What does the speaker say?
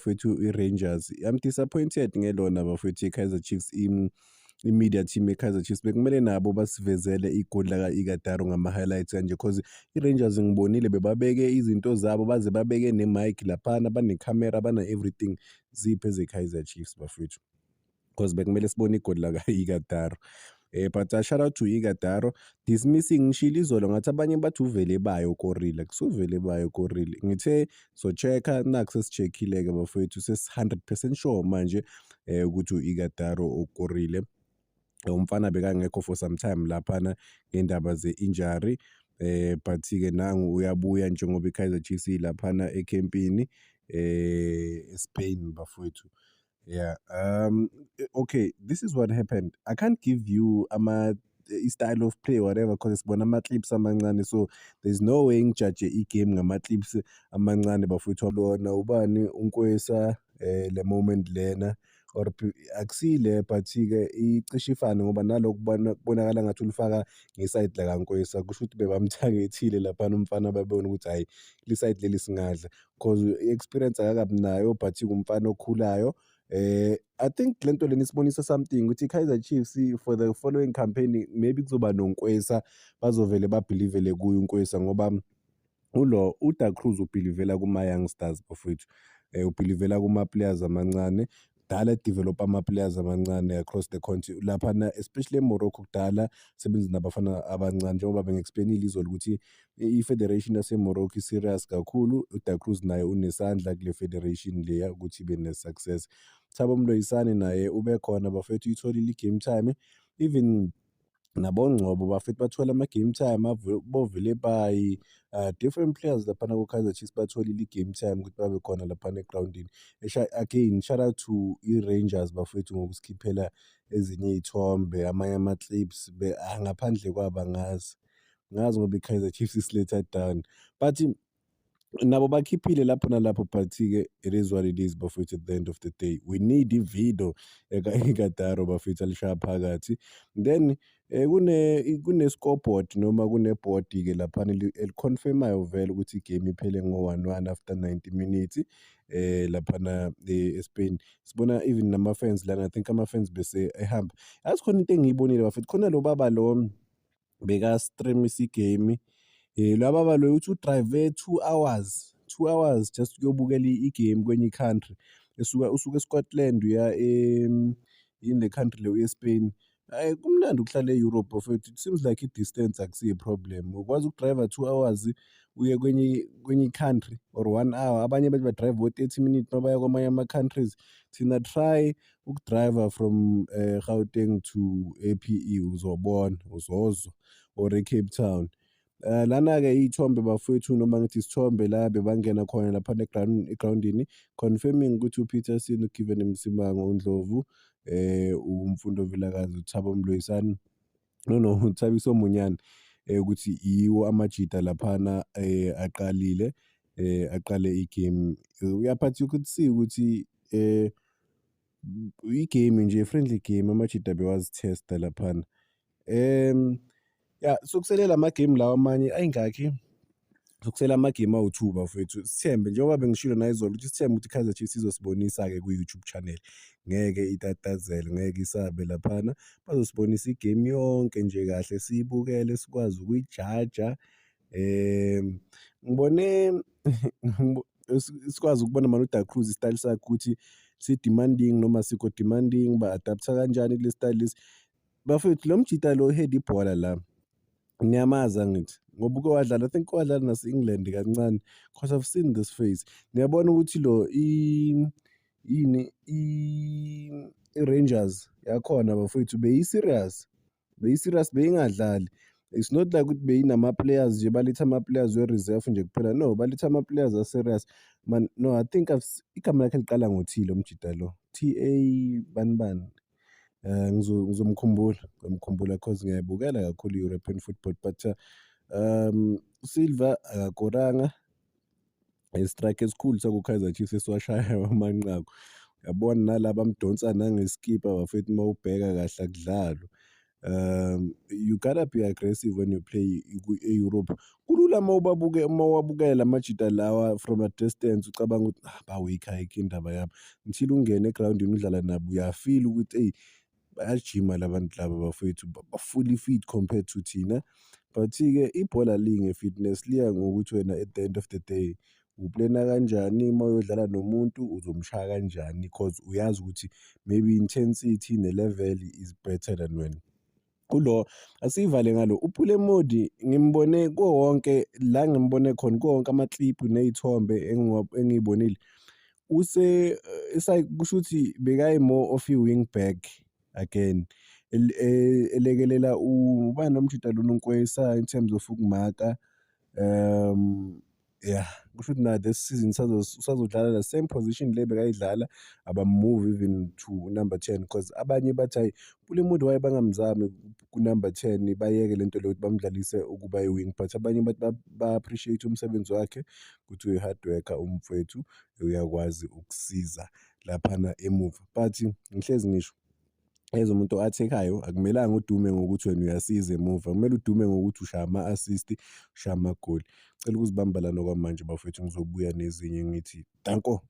bafethu i-Rangers. I'm disappointed ngelona bafethu i-Kaizer Chiefs i-media team ye-Kaizer Chiefs bekumele nabo basivezele igoli laka-Ighodaro ngama-highlights kanje cause i-Rangers ngibonile bebabeke izinto zabo baze babeke ne-mic laphana banekhamera bana-everything ziphi eze-Kaizer Chiefs bafethu cause bekumele sibone igoli laka-Ighodaro. But shout out to Ighodaro. Dismissing ngishilo izolo ngathi abanye bathi uvele bayo korile kusuvele bayo korile ngithe so checka naku sesicheckile-ke bafowethu sesi-100% sure manje ukuthi u-Ighodaro ukorile. Umfana bekangekho for some time laphana ngendaba ze-injury but-ke nangu uyabuya njengoba i-Kaizer Chiefs ilaphana ekhempini eSpain bafowethu. Yeah. Okay, this is what happened. I can't give you style of play whatever because sibona ama-clips amancane so there's no way ngijudge i-game ngama-clips amancane bafowethu lona ubani uNkwesa le moment lena or akusile but-ke icishe ifane ngoba nalokhu kubonakala ngathi ulifaka ngeside lakaNkwesa kusho ukuthi bebamthangethile laphana umfana babona ukuthi hayi liside leli singadla because i-experience akakabi nayo but umfana okhulayo. I think lento lena isibonisa something ukuthi i-Kaizer Chiefs for the following campaign maybe kuzoba noNkwesa bazovele babhilivele kuye uNkwesa ngoba uDa Cruz ubhilivela kuma-youngsters bafowethu ubhilivela kuma-players amancane kudala develop ama-players amancane across the country laphana especially eMorocco kudala sebenza nabafana abancane njengoba bengi-explainile izolo ukuthi i-federation yaseMorocco i-serious kakhulu uDa Cruz naye unesandla kule federation leya ukuthi ibe ne-success. Thabo Mloyisane naye ube khona bafethu itholile i-game time even nabongcobo bafethu bathola ama-game time bovele bayi different players laphana ku-Kaizer Chiefs batholile i-game time ukuthi babe khona laphana egrawundini. Again shout out to i-Rangers bafethu ngokusikhiphela ezinye iy'thombe amanye ama-clips ngaphandle kwabo angazi ngoba i-Kaizer Chiefs is-let down but nabo bakhiphile lapho nalapho but-ke it is what it is bafethu at the end of the day we need ividiyo eka-Ighodaro bafethu alishaya phakathi then kune-scoreboard noma kune-board-ke laphana eliconfirmayo vele ukuthi igame iphele ngo-1-1 after 90 minutes laphana eSpain sibona even nama-fans lana I think ama-fans bese ehamba yazi khona into engiyibonile bafethu khona lo baba lo beka-streamisa igame laba balo uthi udrive 2 hours just ukuyobukela igame kwenye i-country usuka eScotland uya in the country le eSpain. Kumnandi ukuhlala e-Europe bafethu it seems like i-distance akusiyo i-problem ukwazi ukudrive 2 hours uye kwenye i-country or 1 hour abanye bathi badrive 30 minutes mabaya kwamanye ama-countries thina try ukudrive from Gauteng to APE uzobona uzozwa or eCape Town. Lana-ke iy'thombe bafowethu noma ngithi isithombe la bebangena khona laphana egrawundini confirming ukuthi uPeterson uGiven Msimang uNdlovu uMfundo Vilakazi uThabo Mloyisane uThabiso Munyane ukuthi yiwo amajita laphana aqale igame uyaphatha ukuthi ukuthi igame nje friendly game amajita bewazithesta laphana. Yeah sokuselela ama-game lawa amanye ayingakhi sokusela ama-game awu-2 bafowethu sithembe njengoba bengishilo nayizolo ukuthi sithembe ukuthi i-Kaizer Chiefs izosibonisa-ke ku-YouTube channel ngeke itatazele ngeke isabe laphana bazosibonisa igame yonke nje kahle siyibukele sikwazi ukuyijaja ngibone sikwazi ukubona manje uDa Cruz i-style sakhe ukuthi si-demanding noma sikho demanding ba-adaptha kanjani kule style lesi bafowethu lo mjita lo head ibhola la ngiyamaza ngithi ngoba uke wadlala I think wadlala nase-England kancane because I've seen this face ngiyabona ukuthi lo i-Rangers yakhona bafowethu beyi-serious beyingadlali it's not like ukuthi beyinama-players nje baletha ama-players we-reserve nje kuphela no baletha ama-players a-serious man no I think igama lakhe liqala ngo-T lo mjita lo T.A. bani ngizomkhumbula cause ngiyayibukela kakhulu i-European football but Silva akakoranga strike esikhulu saku-Kaizer Chiefs esiwashaya amanqaku yabona nalaba amdonsa nangeskipper bafethu mawubheka kahle akudlalwa You gotta be aggressive when you play e-Europe. Kulula mawabukela amajita lawa from a distance ucabanga ukuthi ba-weak ayikho indaba yabo. Until ungene egrawundini udlala nabo uyafeel ukuthi eyi bayajima labantu laba bafowethu fully fit compared to thina. But-ke ibhola linge-fitness liya ngokuthi wena at the end of the day uplena kanjani uma uyodlala nomuntu uzomshaya kanjani cause uyazi ukuthi maybe intensity ne-level is better than wena. Kulo asivale ngalo uphule modi ngimbone wonke la ngimbone khona konke ama-clip ney'thombe engiyibonile kusho ukuthi bekayi-more of i-wing back again elekelela ubani nomjida lona uNkwesa in terms of ukumaka. Yeah, kusho ukuthi na this season usazodlala the same position le bekayidlala abamove even to number 10 because abanye bathi hayi Pulemood waye bangamzami ku-number 10 bayeke lento leyo ukuthi bamdlalise ukuba i-wing but abanye bathi ba-appreciate umsebenzi wakhe ukuthi uyi-hard worker umfowethu uyakwazi ukusiza laphana emuva but ngihlezi ngisho as umuntu athekayo akumelanga udume ngokuthi wena uyasiza emuva kumele udume ngokuthi ushaya ama-assist ushaya amagoli. Cela ukuzibamba lana kwamanje bafowethu ngizobuya nezinye ngithi danko.